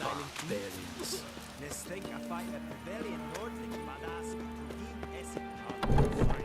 Barbarians. Let's think I fight a Pavilion Nordic badass to give Essex free.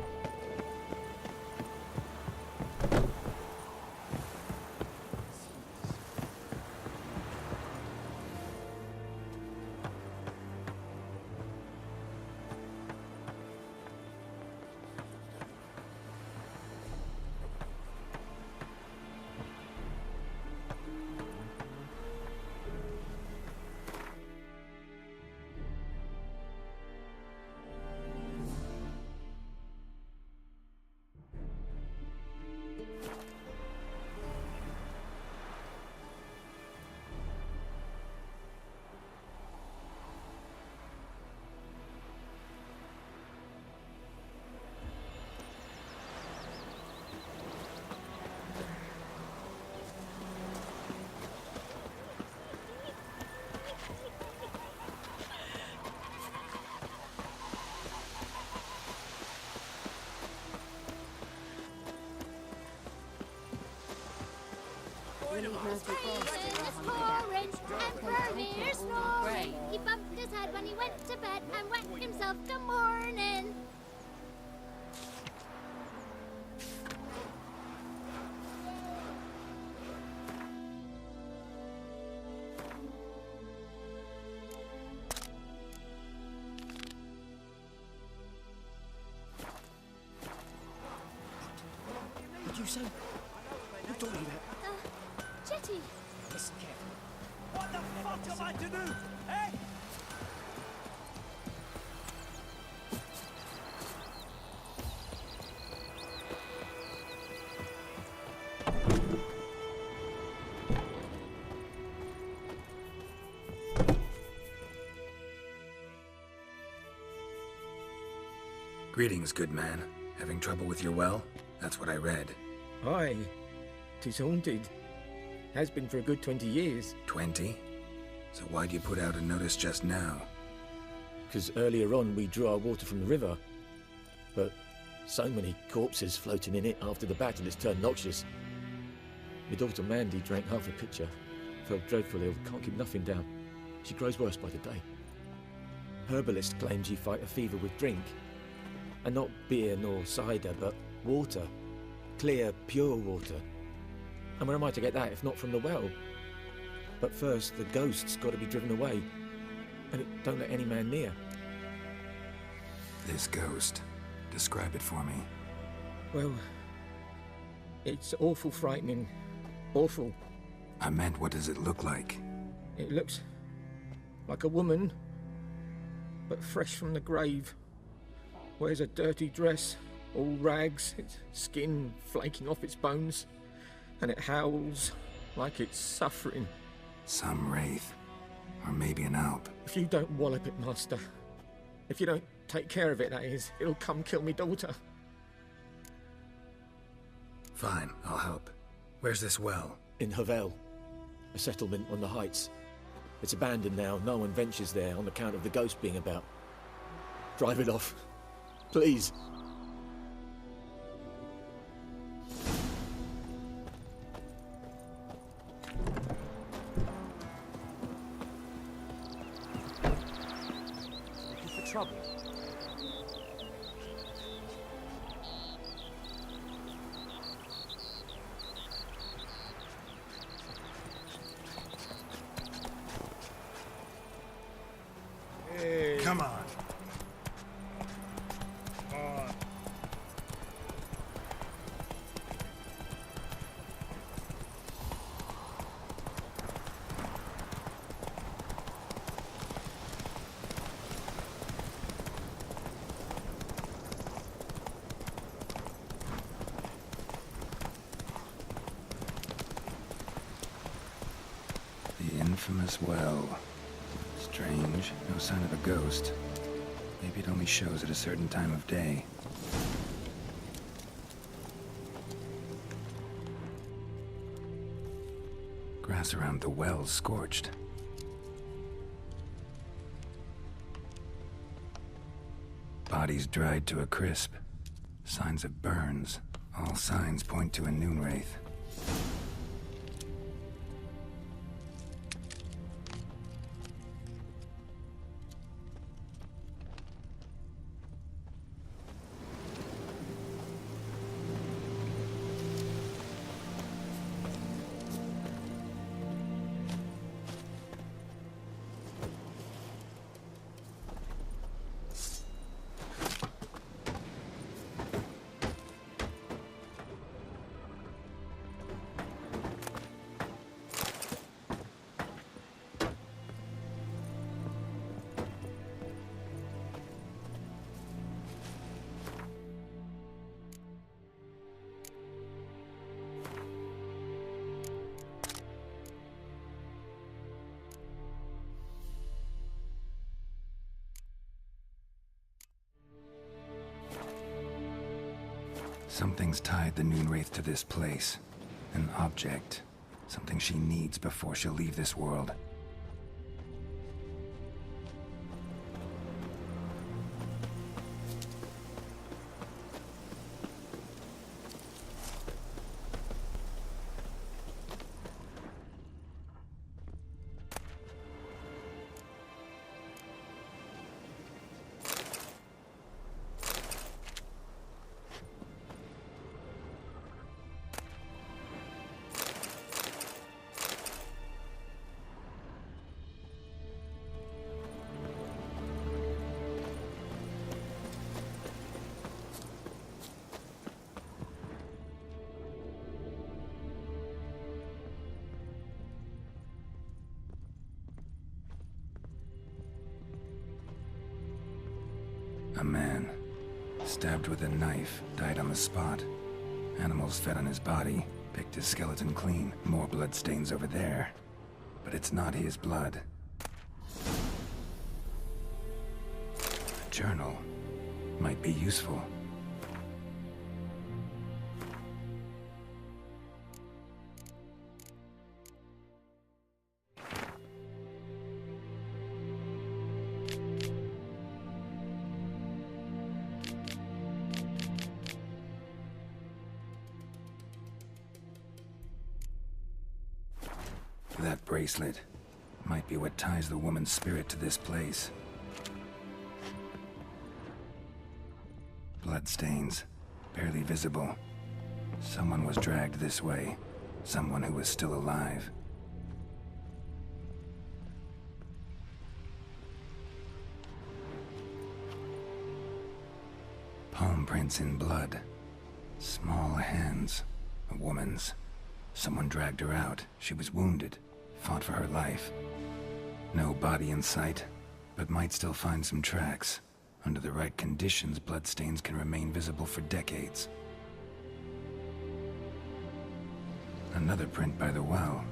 Orange and Bernie's snoring. He bumped his head when he went to bed and wet himself till morning. Did you say? Who told you that? Jetty. Listen carefully. What the fuck am I to do? Eh? Greetings, good man. Having trouble with your well? That's what I read. Aye, 'tis haunted. Has been for a good 20 years. 20? So why'd you put out a notice just now? Because earlier on we drew our water from the river. But so many corpses floating in it after the battle it's turned noxious. My daughter Mandy drank half a pitcher. Felt dreadful ill, can't keep nothing down. She grows worse by the day. Herbalist claims you fight a fever with drink. And not beer nor cider, but water. Clear, pure water. And where am I to get that if not from the well? But first, the ghost's got to be driven away. And it don't let any man near. This ghost. Describe it for me. Well, it's awful frightening. Awful. I meant, what does it look like? It looks like a woman, but fresh from the grave. Wears a dirty dress, all rags, its skin flaking off its bones, and it howls like it's suffering. Some wraith. Or maybe an alp. If you don't wallop it, Master, if you don't take care of it, that is, it'll come kill me daughter. Fine, I'll help. Where's this well? In Havel, a settlement on the heights. It's abandoned now, no one ventures there on account of the ghost being about. Drive it off. Please. Looking for trouble? Come on. The infamous well. Strange, no sign of a ghost. Maybe it only shows at a certain time of day. Grass around the well's scorched. Bodies dried to a crisp. Signs of burns. All signs point to a noon wraith. Something's tied the Noonwraith to this place. An object. Something she needs before she'll leave this world. A man, stabbed with a knife, died on the spot. Animals fed on his body, picked his skeleton clean. More bloodstains over there. But it's not his blood. A journal might be useful. That bracelet might be what ties the woman's spirit to this place. Bloodstains, barely visible. Someone was dragged this way. Someone who was still alive. Palm prints in blood. Small hands. A woman's. Someone dragged her out. She was wounded. Fought for her life. No body in sight, but might still find some tracks. Under the right conditions, bloodstains can remain visible for decades. Another print by the well.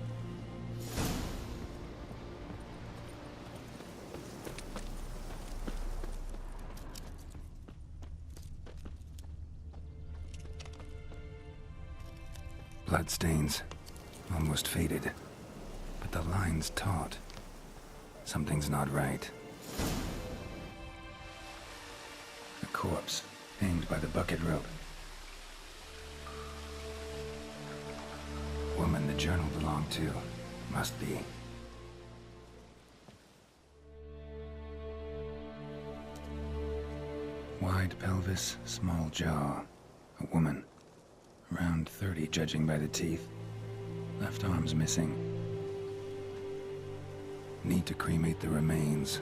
Bloodstains, almost faded. But the line's taut. Something's not right. A corpse, hanged by the bucket rope. Woman the journal belonged to. Must be. Wide pelvis, small jaw. A woman. Around 30, judging by the teeth. Left arm's missing. Need to cremate the remains.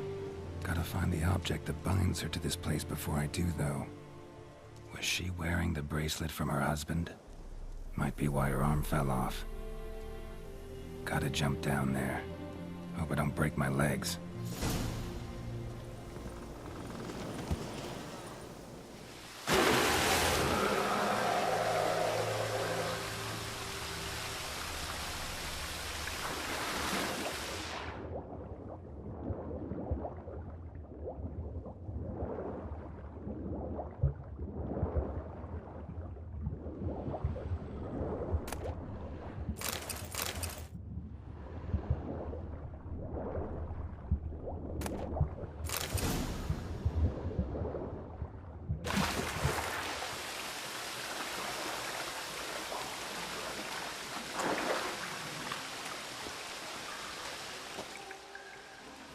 Gotta find the object that binds her to this place before I do, though. Was she wearing the bracelet from her husband? Might be why her arm fell off. Gotta jump down there. Hope I don't break my legs.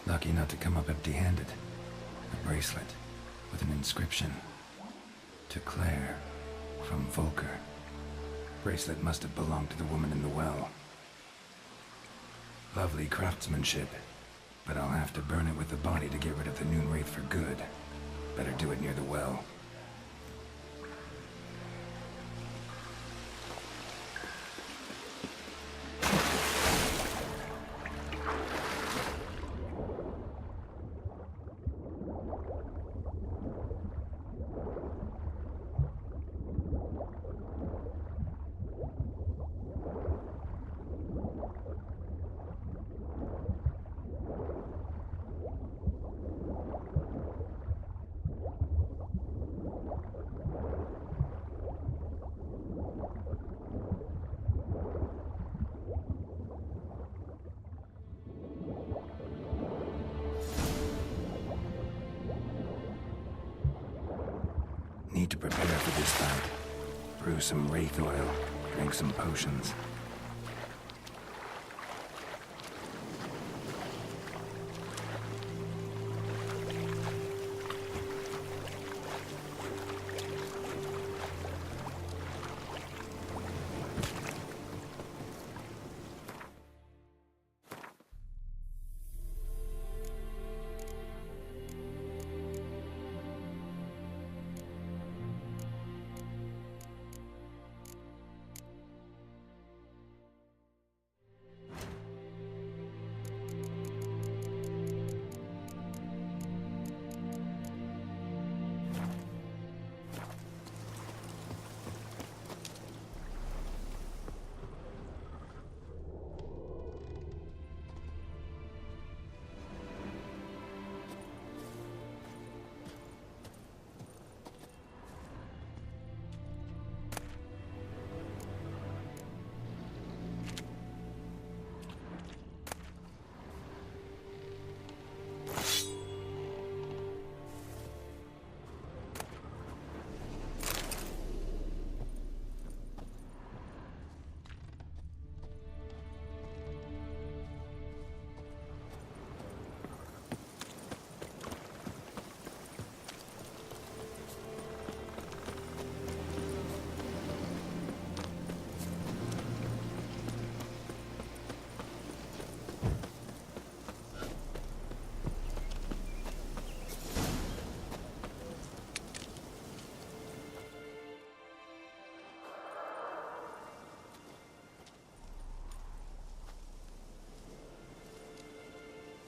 Lucky not to come up empty-handed. A bracelet with an inscription. To Claire, from Volker. Bracelet must have belonged to the woman in the well. Lovely craftsmanship, but I'll have to burn it with the body to get rid of the Noonwraith for good. Better do it near the well. need to prepare for this fight. Brew some wraith oil, drink some potions.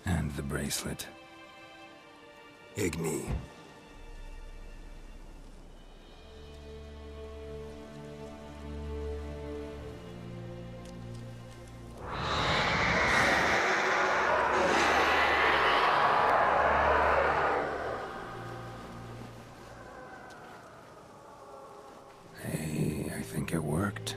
And the bracelet. Igni. Hey, I think it worked.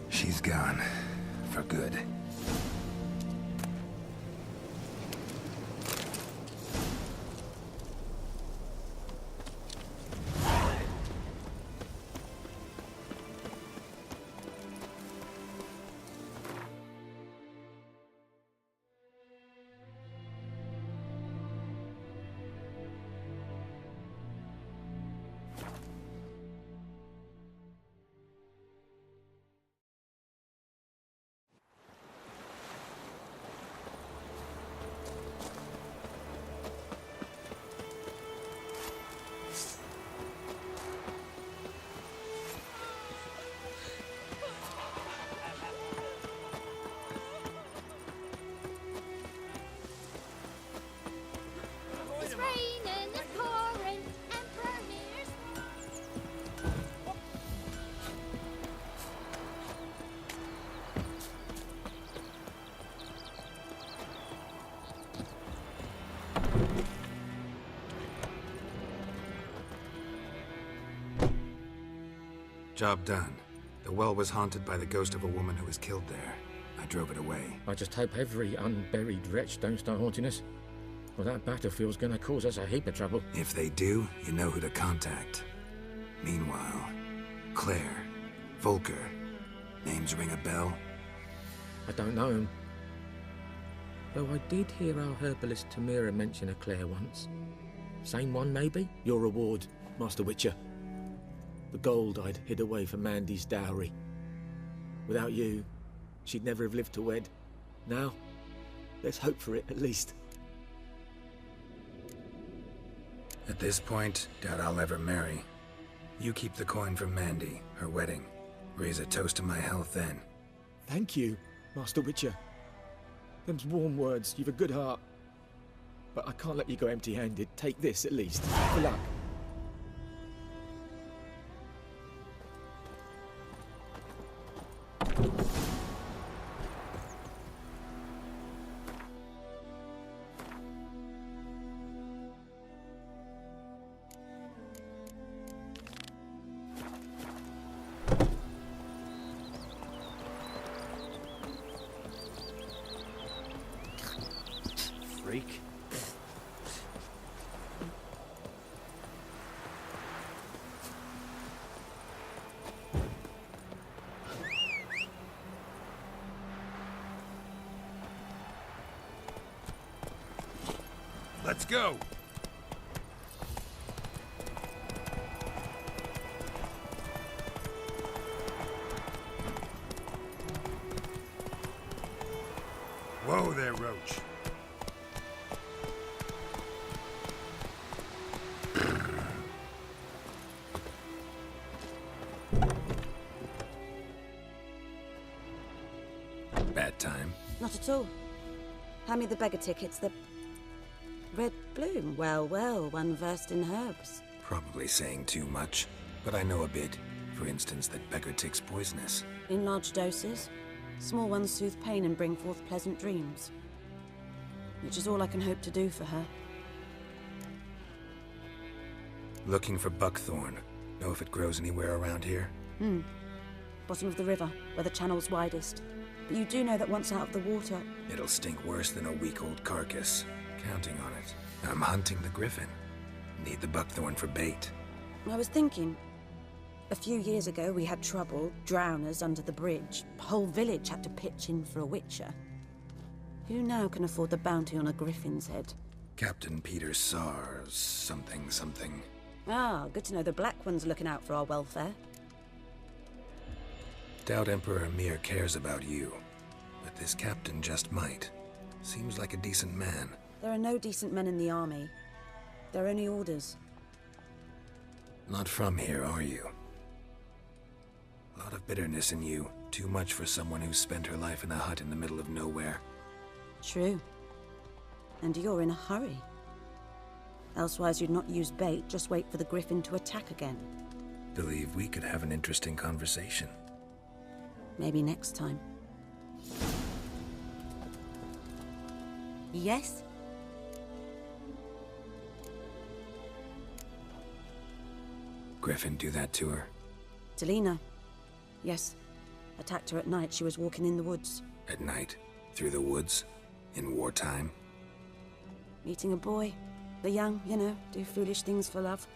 She's gone. For good. It's raining, it's pouring, Emperor Mirror's Job done. The well was haunted by the ghost of a woman who was killed there. I drove it away. I just hope every unburied wretch don't start haunting us. Well, that battlefield's gonna cause us a heap of trouble. If they do, you know who to contact. Meanwhile, Claire, Volker, names ring a bell? I don't know him. Though I did hear our herbalist Tamira mention a Claire once. Same one, maybe? Your reward, Master Witcher. The gold I'd hid away for Mandy's dowry. Without you, she'd never have lived to wed. Now, Let's hope for it, at least. At this point, doubt I'll ever marry. You keep the coin for Mandy, her wedding. Raise a toast to my health then. Thank you, Master Witcher. Them's warm words. You've a good heart. But I can't let you go empty-handed. Take this, at least. For luck. Freak. Let's go! Whoa there, Roach. Bad time. Not at all. Hand me the beggar tickets, the... Red bloom. Well, well, one versed in herbs. Probably saying too much, but I know a bit. For instance, that beggar tick's poisonous. In large doses. Small ones soothe pain and bring forth pleasant dreams. Which is all I can hope to do for her. Looking for buckthorn. Know if it grows anywhere around here? Bottom of the river, where the channel's widest. But you do know that once out of the water... It'll stink worse than a week-old carcass. Counting on it. I'm hunting the griffin. Need the buckthorn for bait. I was thinking... A few years ago we had trouble, drowners under the bridge. The whole village had to pitch in for a witcher. Who now can afford the bounty on a griffin's head? Captain Peter Sars, something. Ah, good to know the Black One's looking out for our welfare. Doubt Emperor Mir cares about you. But this captain just might. Seems like a decent man. There are no decent men in the army. They're only orders. Not from here, are you? A lot of bitterness in you. Too much for someone who's spent her life in a hut in the middle of nowhere. True. And you're in a hurry. Elsewise you'd not use bait, just wait for the griffin to attack again. Believe we could have an interesting conversation. Maybe next time. Yes? Griffin do that to her? Delina. Yes. Attacked her at night. She was walking in the woods. At night? Through the woods? In wartime? Meeting a boy. The young, you know, do foolish things for love.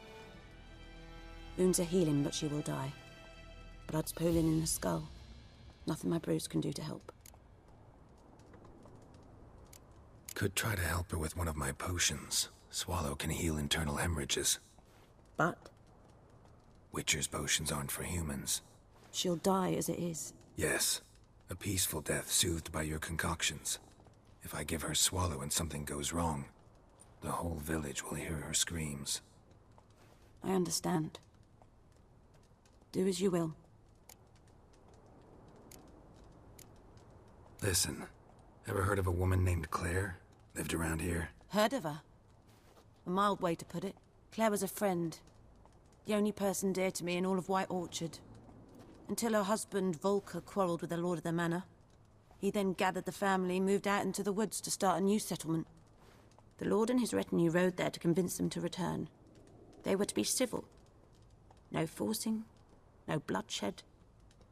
Wounds are healing, but she will die. Blood's pooling in her skull. Nothing my bruise can do to help. Could try to help her with one of my potions. Swallow can heal internal hemorrhages. But Witcher's potions aren't for humans. she'll die as it is. Yes. A peaceful death soothed by your concoctions. If I give her Swallow and something goes wrong, the whole village will hear her screams. I understand. Do as you will. Listen, ever heard of a woman named Claire? Lived around here? Heard of her? A mild way to put it. Claire was a friend. The only person dear to me in all of White Orchard. Until her husband, Volker, quarreled with the lord of the manor. He then gathered the family and moved out into the woods to start a new settlement. The lord and his retinue rode there to convince them to return. They were to be civil. No forcing, no bloodshed.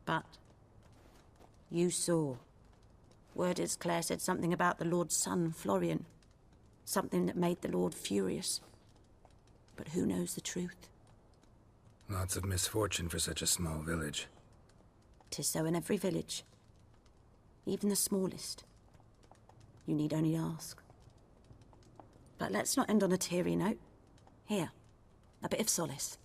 But you saw. Word is Claire said something about the lord's son, Florian. Something that made the lord furious. But who knows the truth? Lots of misfortune for such a small village. 'Tis so in every village. Even the smallest. You need only ask. But let's not end on a teary note. Here, a bit of solace.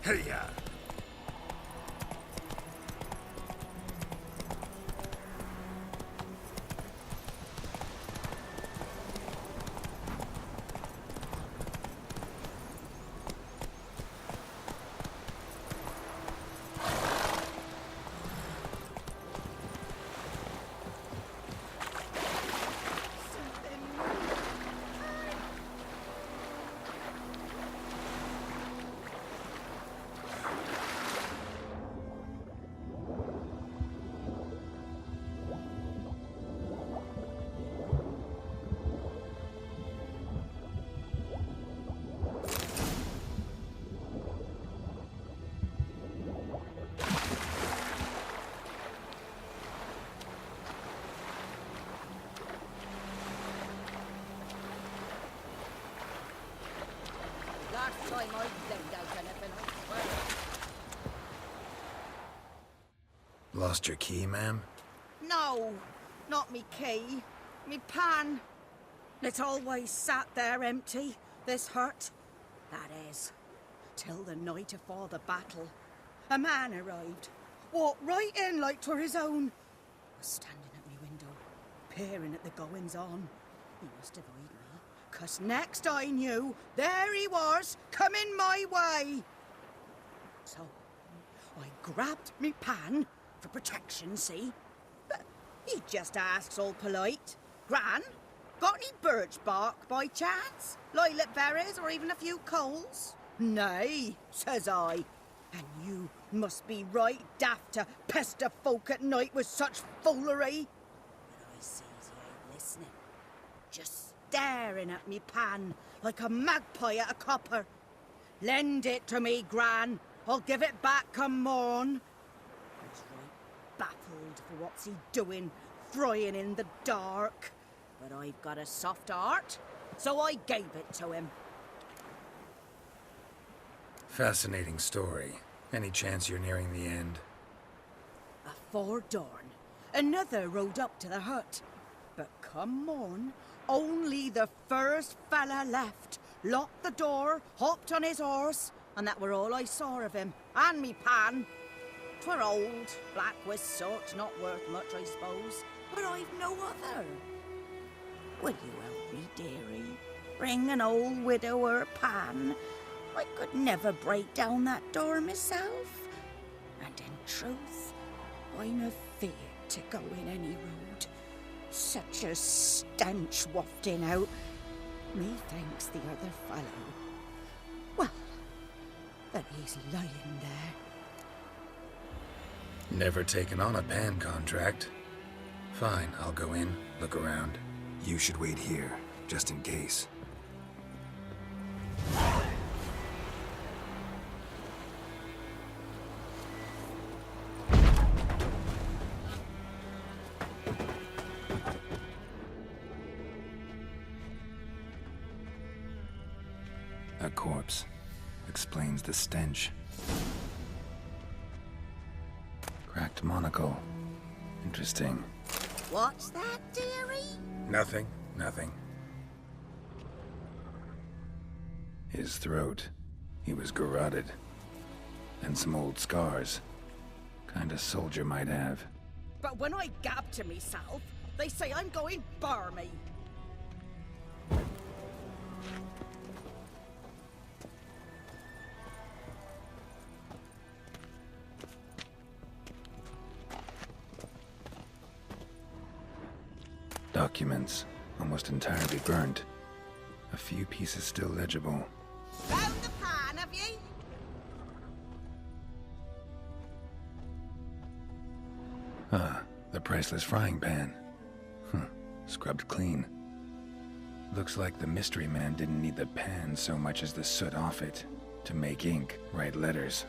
Hey-ya! Last time I blamed out anything, I swear. Lost your key, ma'am? No, not me key. Me pan. It's always sat there empty, this hut. That is, till the night afore the battle. A man arrived, walked right in like 'twere his own. Was standing at me window, peering at the goings-on. He must have eyed me, 'cause next I knew, there he was, coming my way. So, I grabbed me pan, for protection, see? But he just asks all polite, Gran, got any birch bark by chance? Lilac berries or even a few coals? Nay, says I. And you must be right daft to pester folk at night with such foolery. But I sees he ain't listening. Just staring at me pan like a magpie at a copper. Lend it to me, Gran. I'll give it back come morn. He's right baffled for what's he doing, frying in the dark. But I've got a soft heart, so I gave it to him. Fascinating story. Any chance you're nearing the end? Afore dawn, another rode up to the hut. But come morn, only the first fella left. Locked the door, hopped on his horse, and that were all I saw of him. And me pan. 'Twere old, black with soot, not worth much, I suppose. But I've no other. Will you help me, dearie? Bring an old widower pan. I could never break down that door myself. And in truth, I'm afeard to go in any road. Such a stench wafting out. Methinks the other fellow. Well, that he's lying there. Never taken on a pan contract. Fine, I'll go in, look around. You should wait here, just in case. A corpse. Explains the stench. Cracked monocle. Interesting. What's that, dearie? Nothing. His throat. He was garroted. And some old scars. Kind of soldier might have. But when I gab to myself, they say I'm going barmy. Documents, almost entirely burnt. A few pieces still legible. Found the pan, have ye? Ah, the priceless frying pan. Scrubbed clean. Looks like the mystery man didn't need the pan so much as the soot off it to make ink, write letters.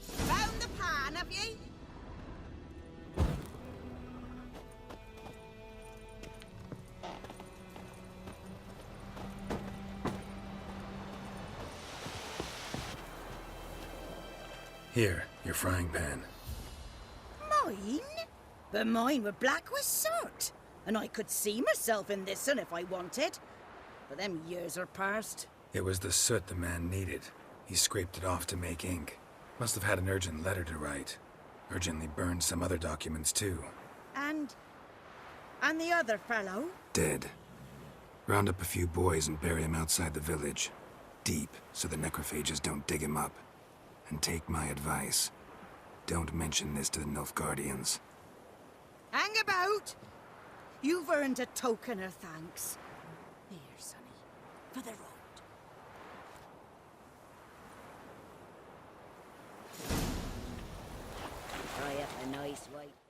Found the pan, have ye? Here, your frying pan. Mine? But mine were black with soot. And I could see myself in this one if I wanted. But them years are past. It was the soot the man needed. He scraped it off to make ink. Must have had an urgent letter to write. Urgently burned some other documents too. And the other fellow? Dead. Round up a few boys and bury him outside the village. Deep, so the necrophages don't dig him up. And take my advice. Don't mention this to the Nilfgaardians. Hang about! You've earned a token of thanks. Here, sonny, for the road. Try up a nice white.